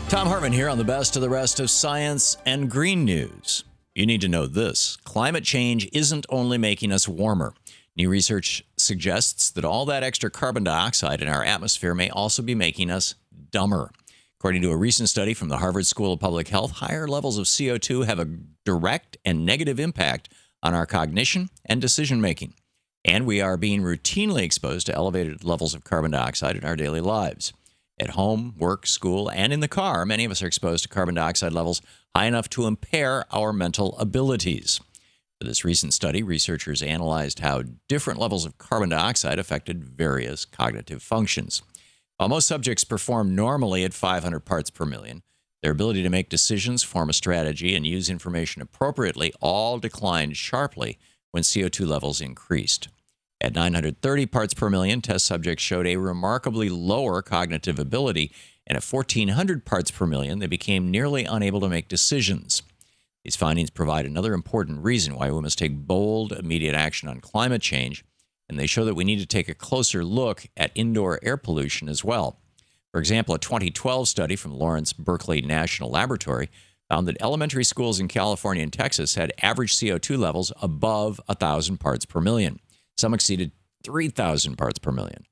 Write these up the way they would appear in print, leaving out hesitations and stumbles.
Thom Hartmann here on the best of the rest of science and green news. You need to know this. Climate change isn't only making us warmer. New research suggests that all that extra carbon dioxide in our atmosphere may also be making us dumber. According to a recent study from the Harvard School of Public Health, higher levels of CO2 have a direct and negative impact on our cognition and decision making. And we are being routinely exposed to elevated levels of carbon dioxide in our daily lives. At home, work, school, and in the car, many of us are exposed to carbon dioxide levels high enough to impair our mental abilities. For this recent study, researchers analyzed how different levels of carbon dioxide affected various cognitive functions. While most subjects perform normally at 500 parts per million, their ability to make decisions, form a strategy, and use information appropriately all declined sharply when CO2 levels increased. At 930 parts per million, test subjects showed a remarkably lower cognitive ability, and at 1,400 parts per million, they became nearly unable to make decisions. These findings provide another important reason why we must take bold, immediate action on climate change, and they show that we need to take a closer look at indoor air pollution as well. For example, a 2012 study from Lawrence Berkeley National Laboratory found that elementary schools in California and Texas had average CO2 levels above 1,000 parts per million. Some exceeded 3,000 parts per million.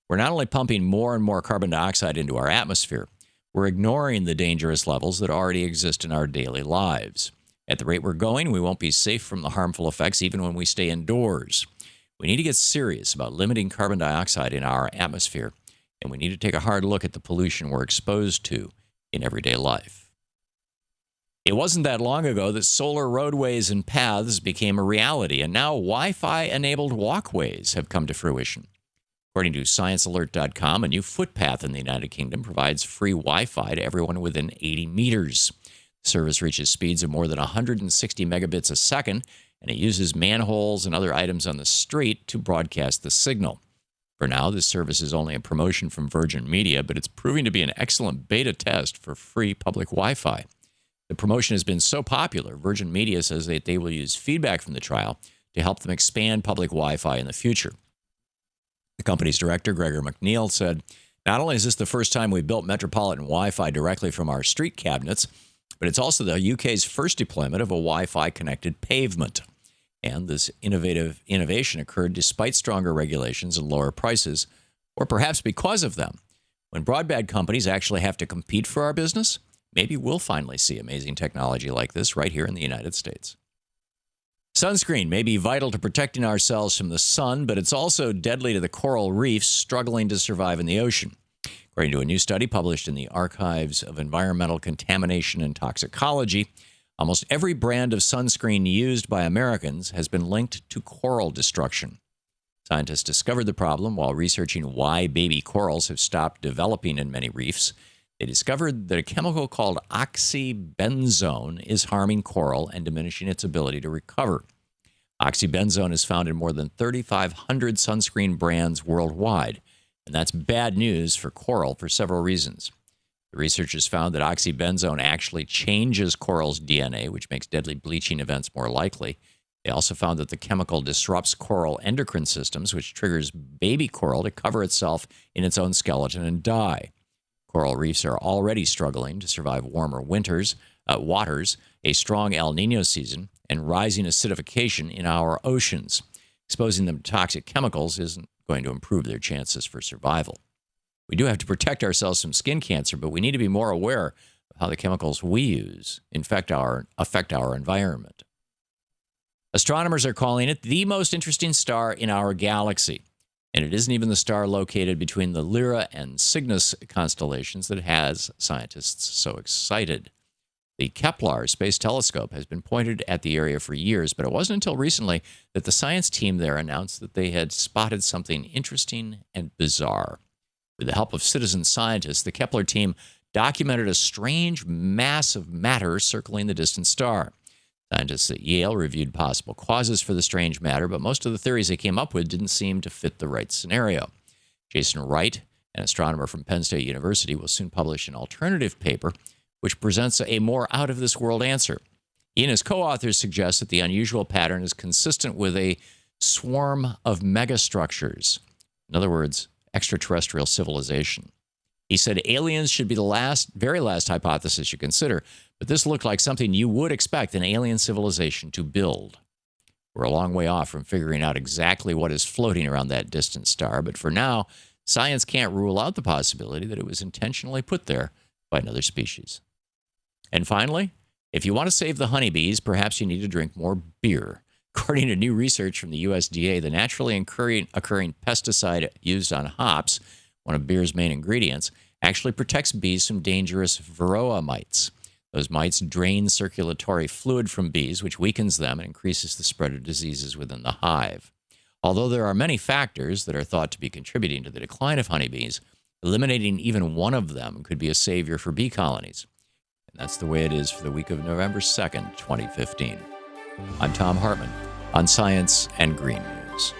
We're not only pumping more and more carbon dioxide into our atmosphere, we're ignoring the dangerous levels that already exist in our daily lives. At the rate we're going, we won't be safe from the harmful effects even when we stay indoors. We need to get serious about limiting carbon dioxide in our atmosphere, and we need to take a hard look at the pollution we're exposed to in everyday life. It wasn't that long ago that solar roadways and paths became a reality, and now Wi-Fi-enabled walkways have come to fruition. According to ScienceAlert.com, a new footpath in the United Kingdom provides free Wi-Fi to everyone within 80 meters. The service reaches speeds of more than 160 megabits a second, and it uses manholes and other items on the street to broadcast the signal. For now, this service is only a promotion from Virgin Media, but it's proving to be an excellent beta test for free public Wi-Fi. The promotion has been so popular, Virgin Media says that they will use feedback from the trial to help them expand public Wi-Fi in the future. The company's director, Gregor McNeil, said, "Not only is this the first time we've built metropolitan Wi-Fi directly from our street cabinets, but it's also the UK's first deployment of a Wi-Fi connected pavement. And this innovation occurred despite stronger regulations and lower prices, or perhaps because of them. When broadband companies actually have to compete for our business, maybe we'll finally see amazing technology like this right here in the United States." Sunscreen may be vital to protecting ourselves from the sun, but it's also deadly to the coral reefs struggling to survive in the ocean. According to a new study published in the Archives of Environmental Contamination and Toxicology, almost every brand of sunscreen used by Americans has been linked to coral destruction. Scientists discovered the problem while researching why baby corals have stopped developing in many reefs. They discovered that a chemical called oxybenzone is harming coral and diminishing its ability to recover. Oxybenzone is found in more than 3,500 sunscreen brands worldwide, and that's bad news for coral for several reasons. The researchers found that oxybenzone actually changes coral's DNA, which makes deadly bleaching events more likely. They also found that the chemical disrupts coral endocrine systems, which triggers baby coral to cover itself in its own skeleton and die. Coral reefs are already struggling to survive warmer waters, a strong El Nino season, and rising acidification in our oceans. Exposing them to toxic chemicals isn't going to improve their chances for survival. We do have to protect ourselves from skin cancer, but we need to be more aware of how the chemicals we use affect our environment. Astronomers are calling it the most interesting star in our galaxy. And it isn't even the star located between the Lyra and Cygnus constellations that has scientists so excited. The Kepler Space Telescope has been pointed at the area for years, but it wasn't until recently that the science team there announced that they had spotted something interesting and bizarre. With the help of citizen scientists, the Kepler team documented a strange mass of matter circling the distant star. Scientists at Yale reviewed possible causes for the strange matter, but most of the theories they came up with didn't seem to fit the right scenario. Jason Wright, an astronomer from Penn State University, will soon publish an alternative paper which presents a more out-of-this-world answer. He and his co-authors suggest that the unusual pattern is consistent with a swarm of megastructures. In other words, extraterrestrial civilization. He said aliens should be the very last hypothesis you consider, but this looked like something you would expect an alien civilization to build. We're a long way off from figuring out exactly what is floating around that distant star, but for now, science can't rule out the possibility that it was intentionally put there by another species. And finally, if you want to save the honeybees, perhaps you need to drink more beer. According to new research from the USDA, the naturally occurring pesticide used on hops, one of beer's main ingredients, actually protects bees from dangerous varroa mites. Those mites drain circulatory fluid from bees, which weakens them and increases the spread of diseases within the hive. Although there are many factors that are thought to be contributing to the decline of honeybees, eliminating even one of them could be a savior for bee colonies. And that's the way it is for the week of November 2nd, 2015. I'm Thom Hartmann on Science and Green News.